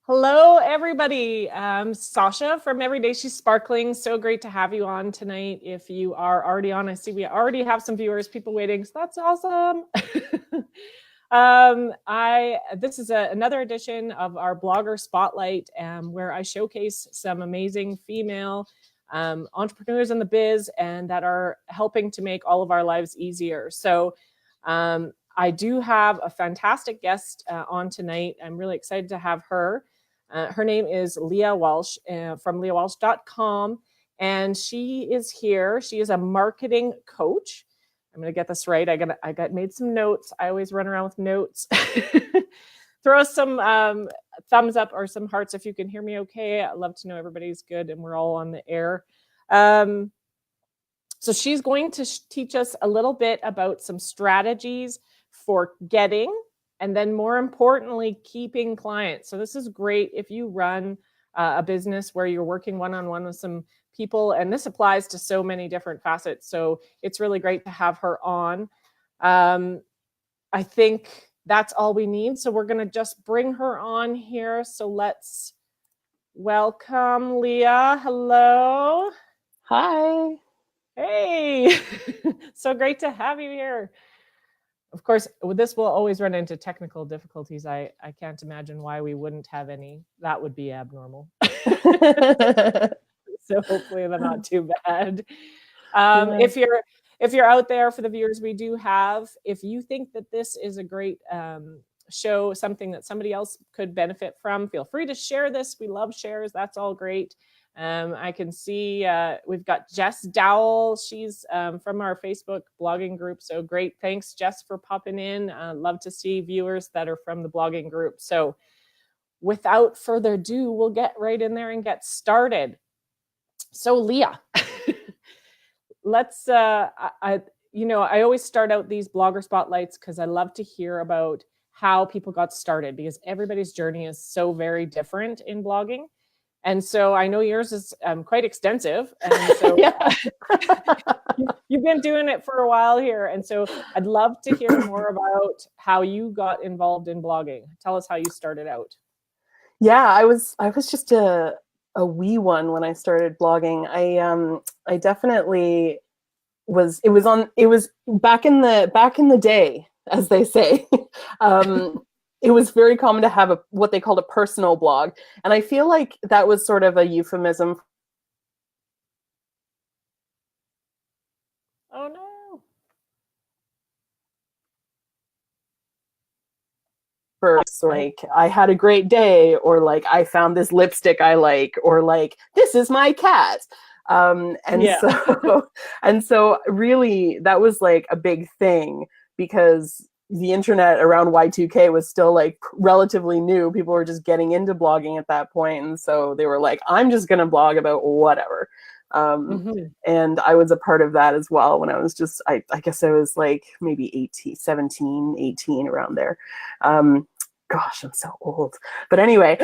Hello, everybody. Sasha from Every Day She's Sparkling. So great to have you on tonight. If you are already on, I see we already have some viewers, people waiting. So that's awesome. This is another edition of our Blogger Spotlight, where I showcase some amazing female entrepreneurs in the biz and that are helping to make all of our lives easier. So I do have a fantastic guest on tonight. I'm really excited to have her. Her name is Leah Walsh from leahwalsh.com, and she is here. She is a marketing coach. I'm going to get this right. I got made some notes. I always run around with notes. Throw some thumbs up or some hearts if you can hear me okay. I love to know everybody's good and we're all on the air. So she's going to teach us a little bit about some strategies for getting and then more importantly, keeping clients. So this is great if you run a business where you're working one-on-one with some people, and this applies to so many different facets. So it's really great to have her on. I think that's all we need. So we're going to just bring her on here. So let's welcome Leah. Hello. Hi. Hey, so great to have you here. Of course, this will always run into technical difficulties. I can't imagine why we wouldn't have any. That would be abnormal. So hopefully they're not too bad. If you're out there, for the viewers we do have, if you think that this is a great show, something that somebody else could benefit from, feel free to share this. We love shares. That's all great. I can see we've got Jess Dowell. She's from our Facebook blogging group. So great. Thanks, Jess, for popping in. Love to see viewers that are from the blogging group. So without further ado, we'll get right in there and get started. So Leah, let's, I always start out these blogger spotlights because I love to hear about how people got started because everybody's journey is so very different in blogging. And so I know yours is quite extensive. And so you've been doing it for a while here. And so I'd love to hear more about how you got involved in blogging. Tell us how you started out. Yeah, I was just a wee one when I started blogging. I definitely was, it was back in the day, as they say. It was very common to have what they called a personal blog. And I feel like that was sort of a euphemism. Oh, no. For like, I had a great day, or like, I found this lipstick I like, or like, this is my cat. And so really that was like a big thing because the internet around Y2K was still like relatively new. People were just getting into blogging at that point. And so they were like, I'm just going to blog about whatever. And I was a part of that as well when I was just, I guess I was like maybe 17, 18 around there. Gosh, I'm so old. But anyway.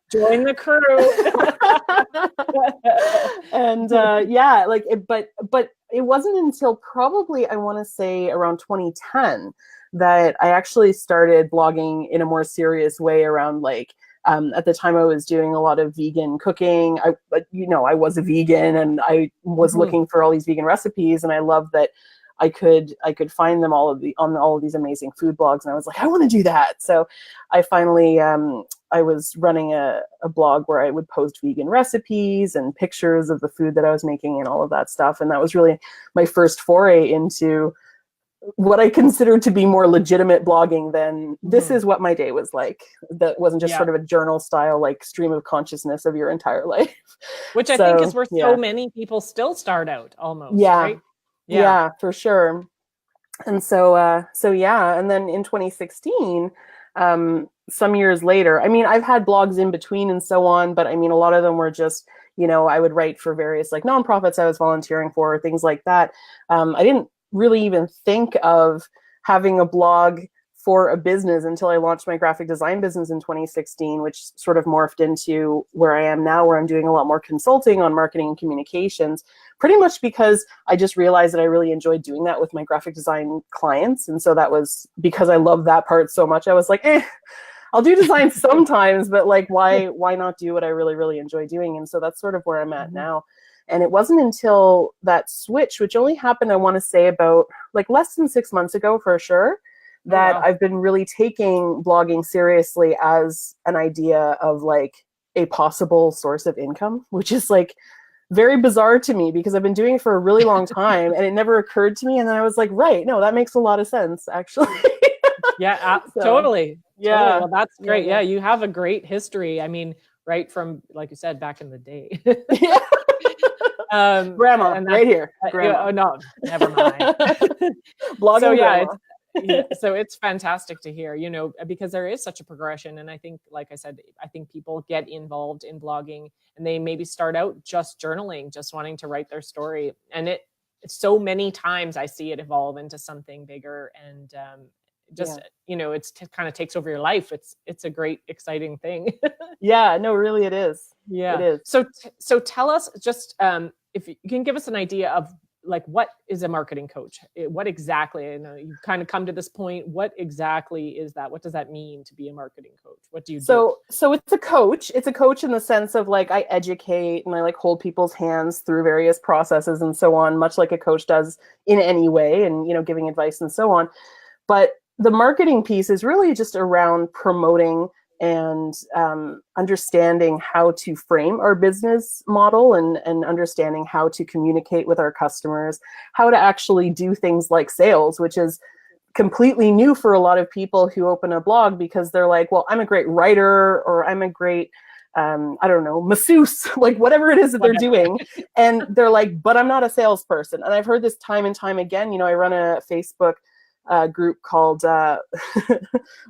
Join the crew. And but it wasn't until probably, I want to say around 2010 that I actually started blogging in a more serious way around like, at the time I was doing a lot of vegan cooking. I was a vegan and I was looking for all these vegan recipes, and I loved that I could find them on all of these amazing food blogs, and I was like, I want to do that. So I finally I was running a blog where I would post vegan recipes and pictures of the food that I was making and all of that stuff, and that was really my first foray into what I considered to be more legitimate blogging than this is what my day was like. That wasn't just sort of a journal style like stream of consciousness of your entire life. Which I think is where so many people still start out almost, right? Yeah, for sure. And so and then in 2016, some years later, I mean, I've had blogs in between and so on, but I mean, a lot of them were just, I would write for various like nonprofits I was volunteering for, things like that. I didn't really even think of having a blog for a business until I launched my graphic design business in 2016, which sort of morphed into where I am now, where I'm doing a lot more consulting on marketing and communications, pretty much because I just realized that I really enjoyed doing that with my graphic design clients. And so that was because I love that part so much. I was like, I'll do design sometimes, but like, why not do what I really, really enjoy doing? And so that's sort of where I'm at now. And it wasn't until that switch, which only happened, I want to say about like less than 6 months ago for sure, that I've been really taking blogging seriously as an idea of like a possible source of income, which is like very bizarre to me because I've been doing it for a really long time and it never occurred to me. And then I was like, right, no, that makes a lot of sense, actually. Yeah, So, totally. yeah. Totally. Well, that's great. Yeah, you have a great history. I mean, right from, like you said, back in the day. Grandma, and right here. Grandma. Oh no, never mind. Blogging So yeah, grandma. so it's fantastic to hear, you know, because there is such a progression. And I think, like I said, I think people get involved in blogging and they maybe start out just journaling, just wanting to write their story. And it's so many times I see it evolve into something bigger and just, you know, it's kind of takes over your life. It's a great, exciting thing. Yeah, no, really it is. Yeah. It is. So tell us just if you can give us an idea of like, what is a marketing coach? What exactly, I know you've kind of come to this point. What exactly is that? What does that mean to be a marketing coach? What do you do? So it's a coach. It's a coach in the sense of like, I educate and I like hold people's hands through various processes and so on, much like a coach does in any way, and, you know, giving advice and so on. But the marketing piece is really just around promoting and understanding how to frame our business model and understanding how to communicate with our customers, how to actually do things like sales, which is completely new for a lot of people who open a blog because they're like, well, I'm a great writer or I'm a great, I don't know, masseuse, like whatever it is that they're doing. And they're like, but I'm not a salesperson. And I've heard this time and time again. You know, I run a Facebook group called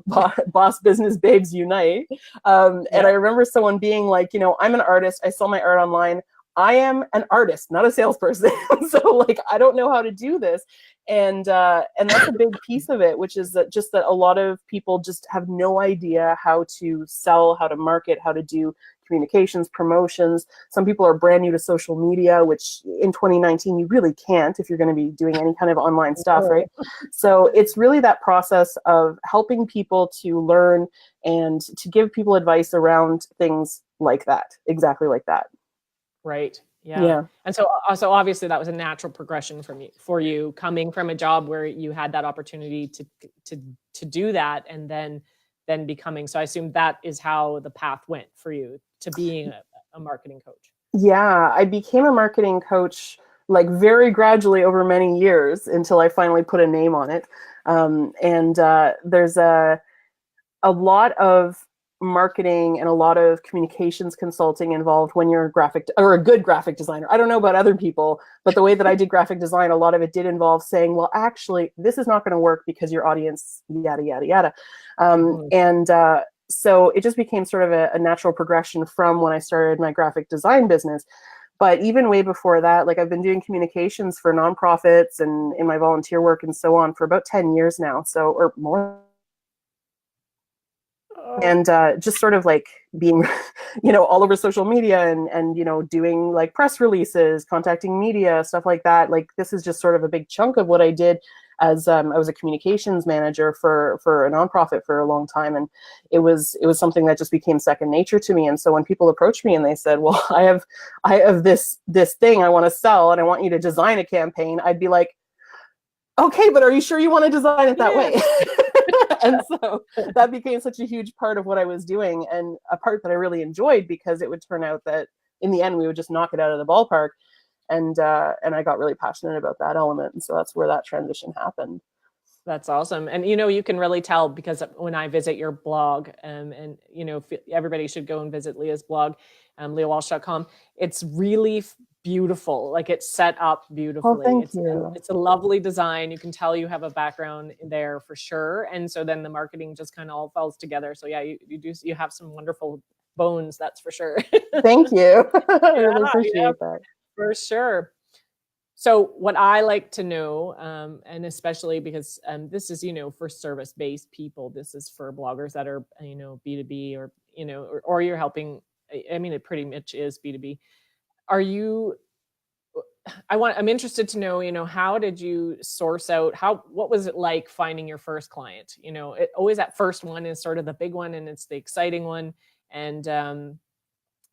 Boss Business Babes Unite. And I remember someone being like, you know, I'm an artist. I sell my art online. I am an artist, not a salesperson. So like, I don't know how to do this. And that's a big piece of it, which is that just that a lot of people just have no idea how to sell, how to market, how to do communications, promotions. Some people are brand new to social media, which in 2019, you really can't if you're going to be doing any kind of online stuff, right? So it's really that process of helping people to learn and to give people advice around things like that, exactly like that. Right. Yeah. And so obviously that was a natural progression for you coming from a job where you had that opportunity to do that and then becoming. So I assume that is how the path went for you to being a marketing coach. Yeah, I became a marketing coach like very gradually over many years until I finally put a name on it. There's a lot of marketing and a lot of communications consulting involved when you're a good graphic designer. I don't know about other people, but the way that I did graphic design, a lot of it did involve saying, well, actually, this is not going to work because your audience, yada, yada, yada. So it just became sort of a natural progression from when I started my graphic design business. But even way before that, like I've been doing communications for nonprofits and in my volunteer work and so on for about 10 years now, so, or more. And just sort of like being, you know, all over social media and, you know, doing like press releases, contacting media, stuff like that. Like this is just sort of a big chunk of what I did as I was a communications manager for a nonprofit for a long time. And it was something that just became second nature to me. And so when people approached me and they said, well, I have this thing I want to sell and I want you to design a campaign, I'd be like, okay, but are you sure you want to design it that way? And so that became such a huge part of what I was doing and a part that I really enjoyed because it would turn out that in the end, we would just knock it out of the ballpark. And I got really passionate about that element. And so that's where that transition happened. That's awesome. And, you know, you can really tell because when I visit your blog and, you know, everybody should go and visit Leah's blog, leahwalsh.com. It's really beautiful. Like it's set up beautifully. Oh, thank you. It's a lovely design. You can tell you have a background in there for sure. And so then the marketing just kind of all falls together. So yeah, you have some wonderful bones, that's for sure. Thank you. I really appreciate that. For sure. So what I like to know, and especially because this is, you know, for service-based people, this is for bloggers that are, you know, B2B or, you know, or you're helping, I mean, it pretty much is B2B. I'm interested to know, how did you source out, what was it like finding your first client? Always that first one is sort of the big one, and it's the exciting one, and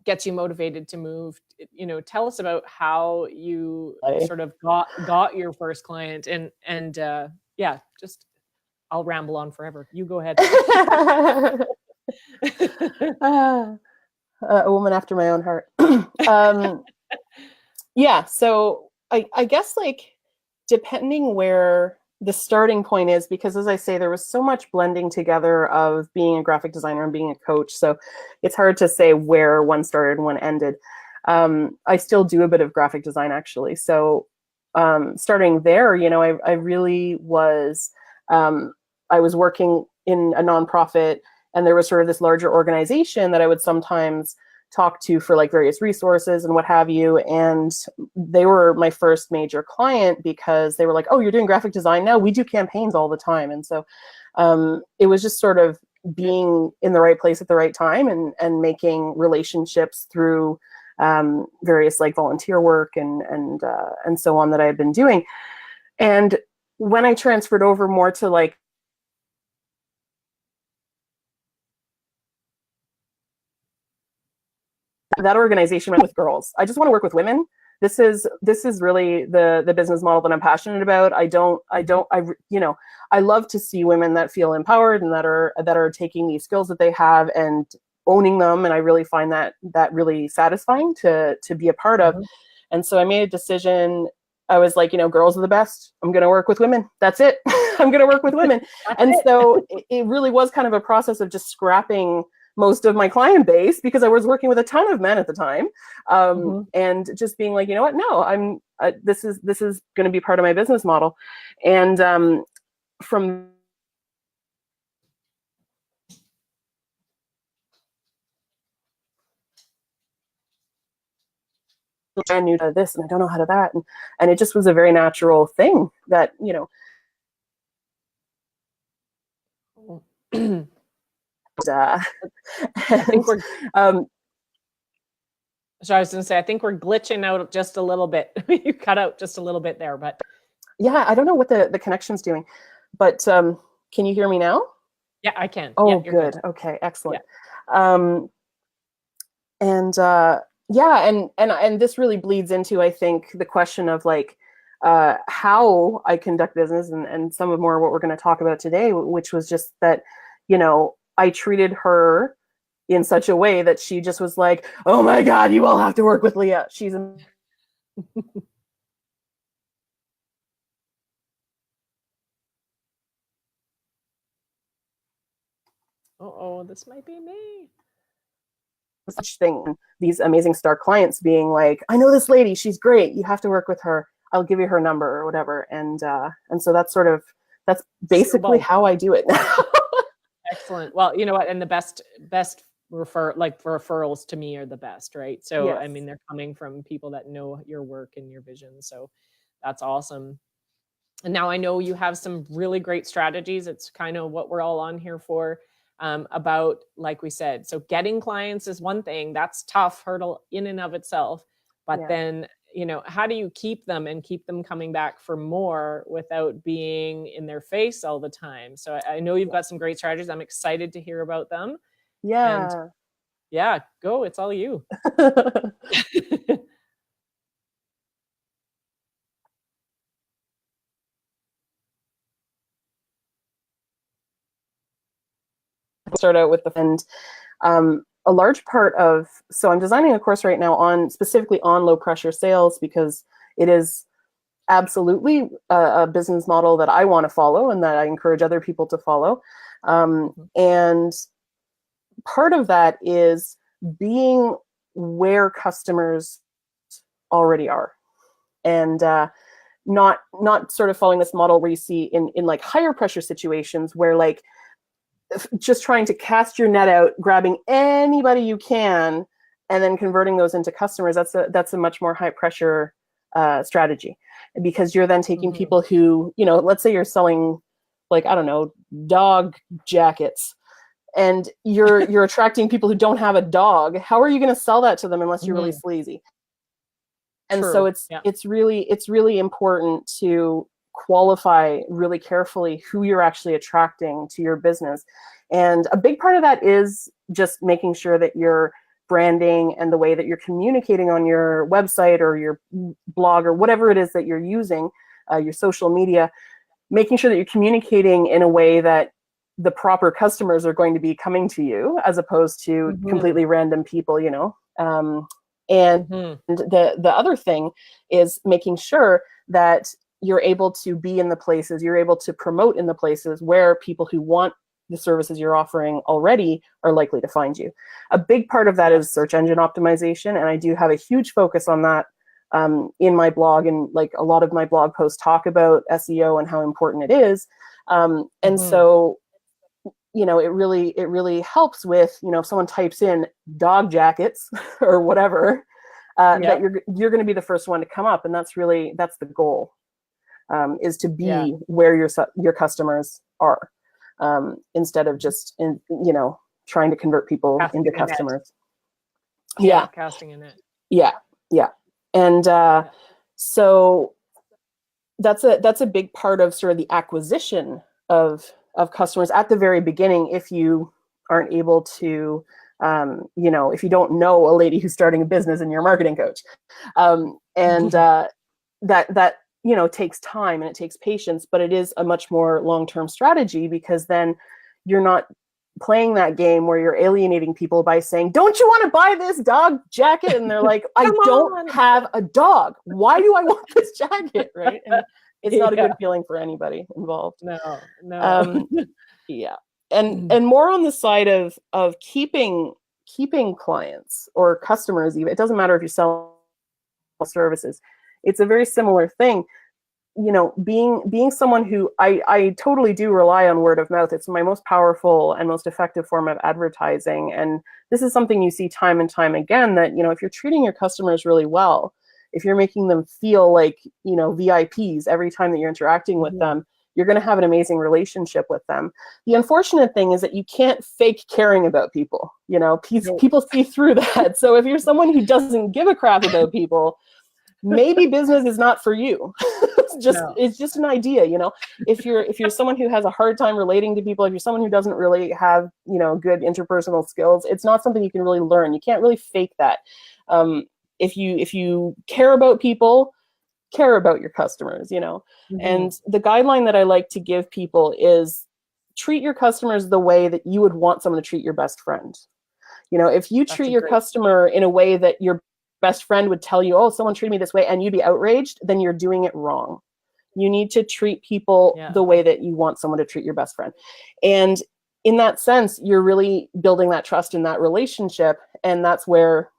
gets you motivated to move. Tell us about how you sort of got your first client, and yeah, just, I'll ramble on forever. You go ahead. A woman after my own heart. Yeah, so I guess like depending where the starting point is, because as I say, there was so much blending together of being a graphic designer and being a coach. So it's hard to say where one started and one ended. I still do a bit of graphic design actually. So starting there, I really was, I was working in a nonprofit, and there was sort of this larger organization that I would sometimes talk to for like various resources and what have you. And they were my first major client because they were like, oh, you're doing graphic design now? We do campaigns all the time. And so it was just sort of being in the right place at the right time, and making relationships through various like volunteer work and so on that I had been doing. And when I transferred over more to like that organization went with girls. I just want to work with women. This is really the business model that I'm passionate about. I love to see women that feel empowered and that are taking these skills that they have and owning them. And I really find that really satisfying to be a part of. And so I made a decision. I was like, girls are the best. I'm going to work with women. That's it. I'm going to work with women. And so it really was kind of a process of just scrapping most of my client base, because I was working with a ton of men at the time, and just being like, you know what? No, this is going to be part of my business model. And from brand new to this, and I don't know how to that, and it just was a very natural thing that I think we're. So I was going to say, I think we're glitching out just a little bit. You cut out just a little bit there, but yeah, I don't know what the connection's doing, but can you hear me now? Yeah, I can. Oh, yeah, good. Okay, excellent. Yeah. And this really bleeds into, I think, the question of like how I conduct business, and some of more what we're going to talk about today, which was just that, I treated her in such a way that she just was like, oh my God, you all have to work with Leah. She's a this might be me. Such thing. These amazing star clients being like, I know this lady, she's great. You have to work with her. I'll give you her number or whatever. And so that's basically how I do it now. Excellent. Well, you know what? And the best referrals to me are the best, right? So, yes. I mean, they're coming from people that know your work and your vision. So that's awesome. And now I know you have some really great strategies. It's kind of what we're all on here for, about, like we said, so getting clients is one thing. That's tough hurdle in and of itself. But then, how do you keep them and keep them coming back for more without being in their face all the time? So I know you've got some great strategies. I'm excited to hear about them. Yeah. And yeah, go. It's all you. Start out with a large part of, so I'm designing a course right now specifically on low pressure sales, because it is absolutely a business model that I want to follow and that I encourage other people to follow. And part of that is being where customers already are, and not sort of following this model where you see in like higher pressure situations where like just trying to cast your net out, grabbing anybody you can, and then converting those into customers. That's a much more high pressure strategy, because you're then taking people who, let's say you're selling, like, I don't know, dog jackets, and you're attracting people who don't have a dog. How are you going to sell that to them unless you're really sleazy? And so True. it's Yeah. it's really important to qualify really carefully who you're actually attracting to your business. And a big part of that is just making sure that your branding and the way that you're communicating on your website or your blog or whatever it is that you're using, your social media, making sure that you're communicating in a way that the proper customers are going to be coming to you, as opposed to completely random people, you know. And the other thing is making sure that you're able to be in the places, you're able to promote in the places where people who want the services you're offering already are likely to find you. A big part of that is search engine optimization, and I do have a huge focus on that in my blog, and like a lot of my blog posts talk about SEO and how important it is. And so, you know, it really helps with, you know, if someone types in dog jackets or whatever, that you're going to be the first one to come up, and that's the goal, is to be where your customers are, instead of just you know, trying to convert people into customers. Casting a net. Yeah. And so that's a big part of sort of the acquisition of customers at the very beginning. If you aren't able to, you know, if you don't know a lady who's starting a business and you're a marketing coach, and that you know, takes time and it takes patience, but it is a much more long-term strategy, because then you're not playing that game where you're alienating people by saying, don't you want to buy this dog jacket? And they're like, I don't have a dog. Why do I want this jacket? Right? And it's not a good feeling for anybody involved. No. Yeah. And more on the side of keeping clients or customers, even, it doesn't matter if you sell services. It's a very similar thing. You know, being someone who I totally do rely on word of mouth. It's my most powerful and most effective form of advertising. And this is something you see time and time again, that, you know, if you're treating your customers really well, if you're making them feel like, you know, VIPs every time that you're interacting with them, you're going to have an amazing relationship with them. The unfortunate thing is that you can't fake caring about people. You know, people see through that. So if you're someone who doesn't give a crap about people, maybe business is not for you. It's just an idea, you know. If you're someone who has a hard time relating to people, if you're someone who doesn't really have, you know, good interpersonal skills, it's not something you can really learn. You can't really fake that. If you care about people, care about your customers, you know. And the guideline that I like to give people is treat your customers the way that you would want someone to treat your best friend. You know, if you treat your customer in a way that your best friend would tell you, oh, someone treated me this way, and you'd be outraged, then you're doing it wrong. You need to treat people the way that you want someone to treat your best friend. And in that sense, you're really building that trust in that relationship. And that's where,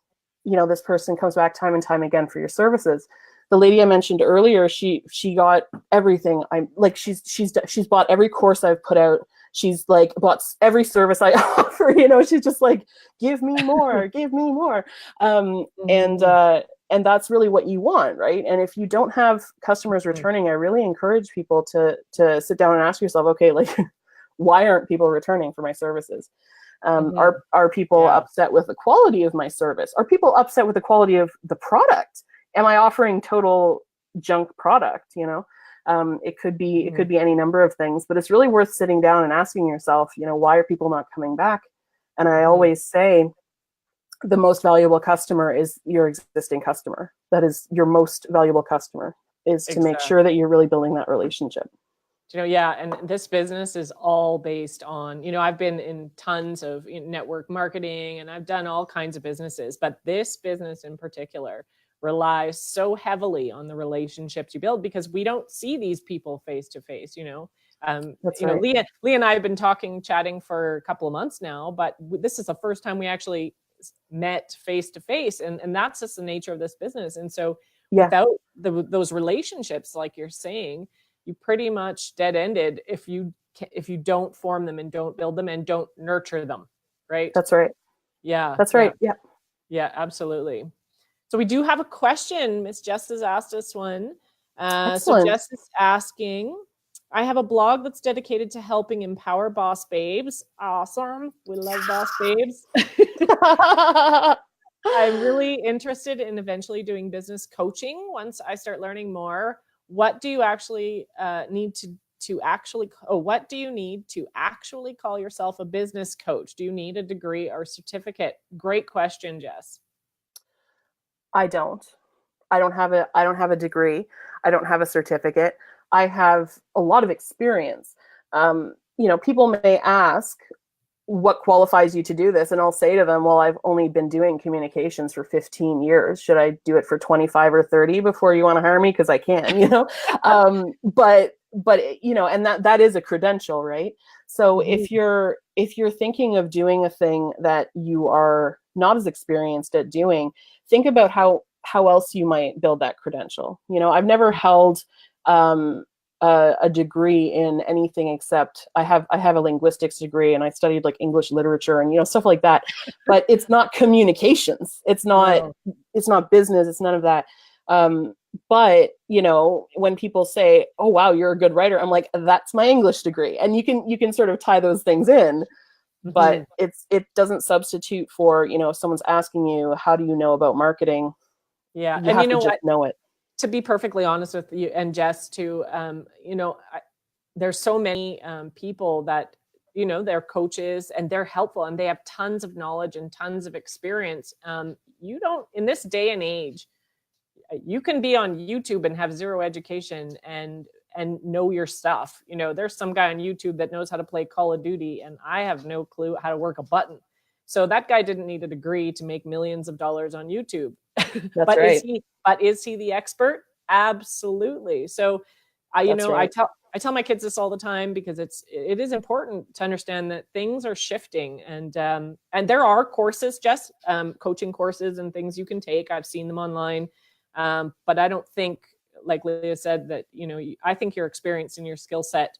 you know, this person comes back time and time again for your services. The lady I mentioned earlier, she got everything. I'm like, she's bought every course I've put out. She's like bought every service I offer. You know, she's just like, give me more, give me more. And that's really what you want, right? And if you don't have customers returning, I really encourage people to sit down and ask yourself, okay, like, why aren't people returning for my services? Are people upset with the quality of my service? Are people upset with the quality of the product? Am I offering total junk product? You know, it could be any number of things, but it's really worth sitting down and asking yourself, you know, why are people not coming back? And I always say, the most valuable customer is your existing customer. That is your most valuable customer, is to make sure that you're really building that relationship. You know, and this business is all based on, you know, I've been in tons of network marketing and I've done all kinds of businesses, but this business in particular relies so heavily on the relationships you build, because we don't see these people face to face, you know. Know, Leah and I have been chatting for a couple of months now, but this is the first time we actually met face to face, and that's just the nature of this business. And so without those relationships, like you're saying, you pretty much dead-ended if you don't form them and don't build them and don't nurture them, right? That's right. That's right. Yeah, absolutely. So we do have a question. Miss Jess has asked us one. So Jess is asking, I have a blog that's dedicated to helping empower boss babes. Awesome. We love boss babes. I'm really interested in eventually doing business coaching once I start learning more. What do you actually need to actually, what do you need to actually call yourself a business coach? Do you need a degree or certificate? Great question, Jess. I don't. I don't have a degree. I don't have a certificate. I have a lot of experience. People may ask, what qualifies you to do this? And I'll say to them, well, I've only been doing communications for 15 years. Should I do it for 25 or 30 before you want to hire me? Because I can, and that is a credential, right? So if you're thinking of doing a thing that you are not as experienced at doing, think about how else you might build that credential. I've never held a degree in anything except I have a linguistics degree, and I studied like English literature and stuff like that. But it's not communications. It's not business. It's none of that. But when people say, "Oh wow, you're a good writer," I'm like, "That's my English degree," and you can sort of tie those things in. But it doesn't substitute for if someone's asking you, "How do you know about marketing?" Yeah, you have to just know it. To be perfectly honest with you and Jess too, there's so many people that, they're coaches and they're helpful and they have tons of knowledge and tons of experience. You don't, in this day and age, you can be on YouTube and have zero education and know your stuff. There's some guy on YouTube that knows how to play Call of Duty and I have no clue how to work a button. So that guy didn't need a degree to make millions of dollars on YouTube. That's right. Is he the expert? Absolutely. So I tell my kids this all the time because it is important to understand that things are shifting and there are courses, just coaching courses and things you can take. I've seen them online. But I don't think, like Leah said, that, I think your experience and your skill set,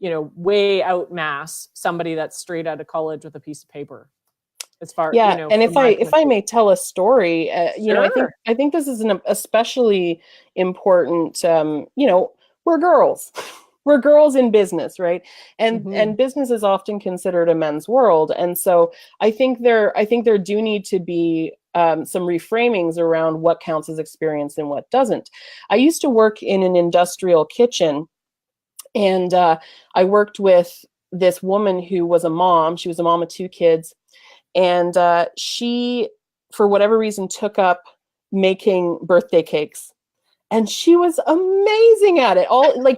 way outmass somebody that's straight out of college with a piece of paper. As far, and if I may tell a story, sure. I think this is an especially important. We're girls. We're girls in business, right? And business is often considered a men's world, and so I think there do need to be some reframings around what counts as experience and what doesn't. I used to work in an industrial kitchen, and I worked with this woman who was a mom. She was a mom of 2 kids. And she, for whatever reason, took up making birthday cakes. And she was amazing at it.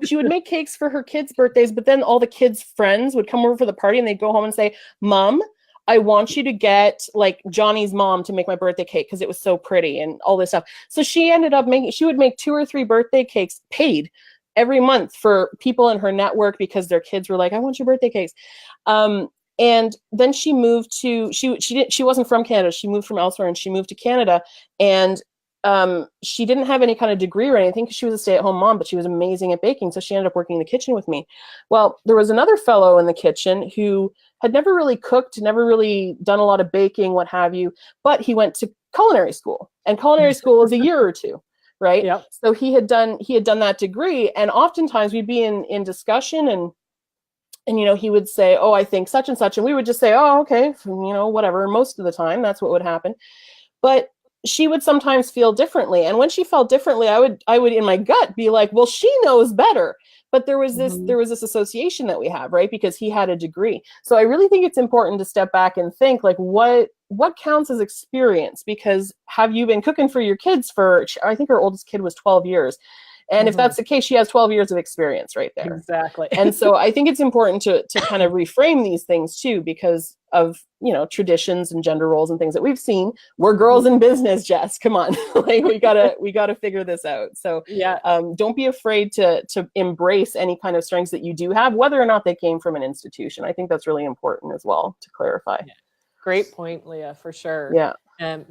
She would make cakes for her kids' birthdays, but then all the kids' friends would come over for the party and they'd go home and say, "Mom, I want you to get like Johnny's mom to make my birthday cake because it was so pretty," and all this stuff. So she would make 2 or 3 birthday cakes paid every month for people in her network because their kids were like, "I want your birthday cakes." And then she moved to, she wasn't from Canada. She moved from elsewhere and she moved to Canada. And she didn't have any kind of degree or anything because she was a stay-at-home mom, but she was amazing at baking. So she ended up working in the kitchen with me. Well, there was another fellow in the kitchen who had never really cooked, never really done a lot of baking, what have you, but he went to culinary school. And culinary school is a year or 2. Right. Yep. So he had done that degree. And oftentimes we'd be in discussion and he would say, "Oh, I think such and such." And we would just say, "Oh, okay, whatever." Most of the time, that's what would happen. But she would sometimes feel differently. And when she felt differently, I would in my gut be like, "Well, she knows better." But there was this association that we have, right? Because he had a degree. So I really think it's important to step back and think like, what counts as experience? Because have you been cooking for your kids for, I think her oldest kid was 12 years. And if that's the case, she has 12 years of experience right there. Exactly. And so I think it's important to kind of reframe these things too, because of, traditions and gender roles and things that we've seen. We're girls in business, Jess. Come on. Like we gotta figure this out. So yeah. Don't be afraid to embrace any kind of strengths that you do have, whether or not they came from an institution. I think that's really important as well to clarify. Yeah. Great point, Leah, for sure. Yeah.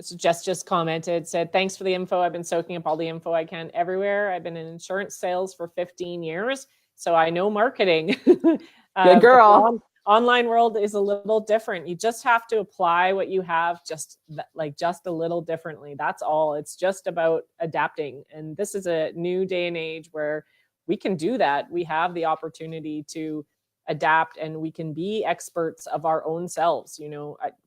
So Jess just commented, said, "Thanks for the info. I've been soaking up all the info I can everywhere. I've been in insurance sales for 15 years, so I know marketing." Good girl. Online world is a little different. You just have to apply what you have just a little differently. That's all. It's just about adapting. And this is a new day and age where we can do that. We have the opportunity to adapt, and we can be experts of our own selves.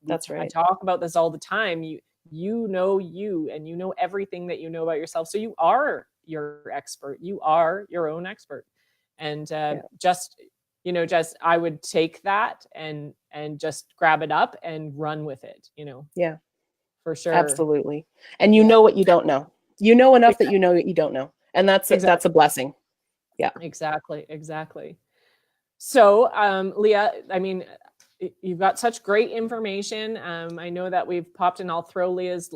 That's right. I talk about this all the time. You know you, and you know everything that you know about yourself. So you are your expert. You are your own expert. And just I would take that and just grab it up and run with it, Yeah, for sure. absolutely. And you know what you don't know. You know enough that you know what you don't know. And that's a blessing. Yeah. Exactly. So, Leah, I mean, you've got such great information. I know that we've popped, and I'll throw Leah's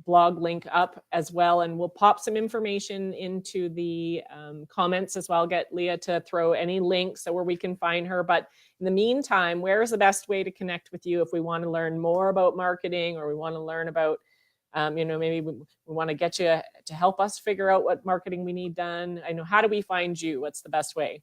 blog link up as well, and we'll pop some information into the comments as well. Get Leah to throw any links so where we can find her. But in the meantime, where is the best way to connect with you if we want to learn more about marketing, or we want to learn about maybe we want to get you to help us figure out what marketing we need done? How do we find you? What's the best way?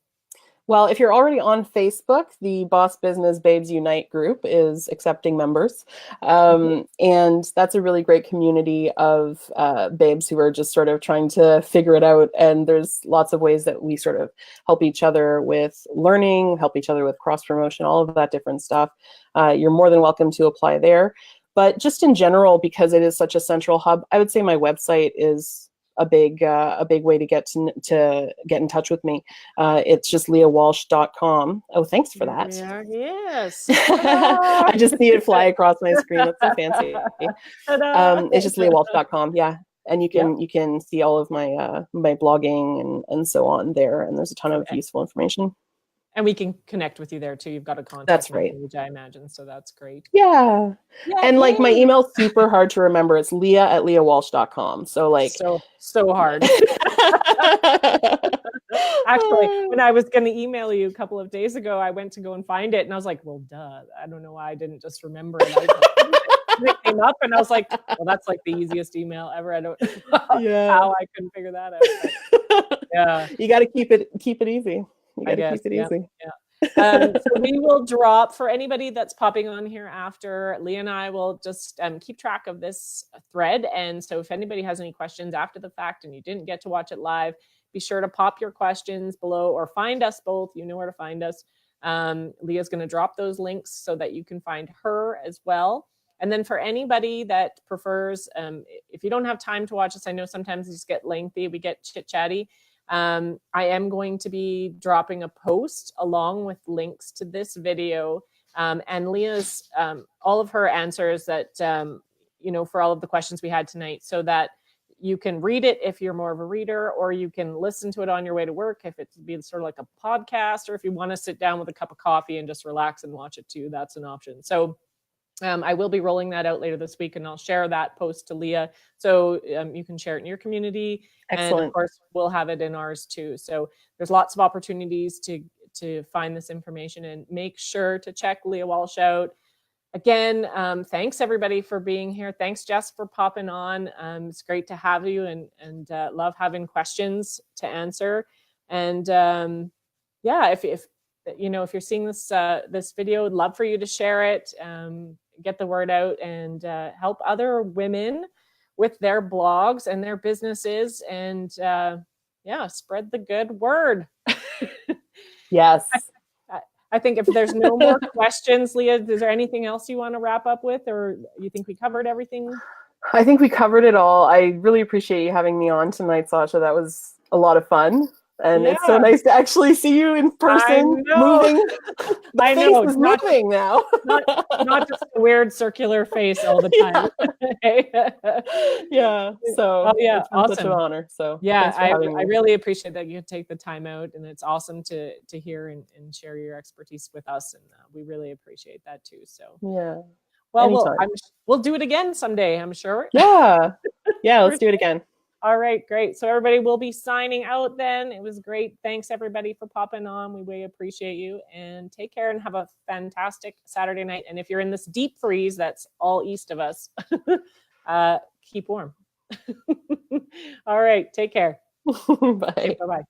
Well, if you're already on Facebook, the Boss Business Babes Unite group is accepting members. And that's a really great community of babes who are just sort of trying to figure it out. And there's lots of ways that we sort of help each other with learning, help each other with cross-promotion, all of that different stuff. You're more than welcome to apply there. But just in general, because it is such a central hub, I would say my website is a big way to get in touch with me. It's just leahwalsh.com. Oh, thanks for that. Yeah, yes. I just see it fly across my screen. That's so fancy. It's just leahwalsh.com. Yeah. And you can see all of my my blogging and so on there. And there's a ton of useful information. And we can connect with you there too. You've got a contact That's right. page, I imagine. So that's great. Yeah. And like my email's super hard to remember. It's leah@leahwalsh.com. So like so hard. Actually, when I was going to email you a couple of days ago, I went to go and find it, and I was like, well, duh. I don't know why I didn't just remember it. It came up, and I was like, well, that's like the easiest email ever. I don't know how I couldn't figure that out. But, yeah. You got to keep it easy. You got to keep it easy. So we will drop, for anybody that's popping on here after, Leah and I will just keep track of this thread. And so if anybody has any questions after the fact and you didn't get to watch it live, be sure to pop your questions below, or find us both. You know where to find us. Leah's going to drop those links so that you can find her as well. And then for anybody that prefers, if you don't have time to watch this, I know sometimes these get lengthy, we get chit-chatty. I am going to be dropping a post along with links to this video and Leah's, all of her answers that, for all of the questions we had tonight, so that you can read it if you're more of a reader, or you can listen to it on your way to work if it's be sort of like a podcast, or if you want to sit down with a cup of coffee and just relax and watch it too, that's an option. So I will be rolling that out later this week, and I'll share that post to Leah, so you can share it in your community. Excellent. And of course, we'll have it in ours too. So there's lots of opportunities to find this information, and make sure to check Leah Walsh out. Again, thanks everybody for being here. Thanks, Jess, for popping on. It's great to have you, and love having questions to answer. And if you're seeing this video, I'd love for you to share it, get the word out, and help other women with their blogs and their businesses, and spread the good word. Yes. I think if there's no more questions, Leah, is there anything else you want to wrap up with, or you think we covered everything? I think we covered it all. I really appreciate you having me on tonight, Sasha. That was a lot of fun. And it's so nice to actually see you in person, moving. The face is moving now. not just a weird circular face all the time. Yeah. So it's been awesome. Such an honor. So I really appreciate that you take the time out, and it's awesome to hear and share your expertise with us, and we really appreciate that too. So well, we'll do it again someday, I'm sure. Yeah. Let's do it again. All right, great. So everybody will be signing out then. It was great. Thanks everybody for popping on. We really appreciate you, and take care and have a fantastic Saturday night. And if you're in this deep freeze that's all east of us, keep warm. All right, take care. Bye. Bye-bye.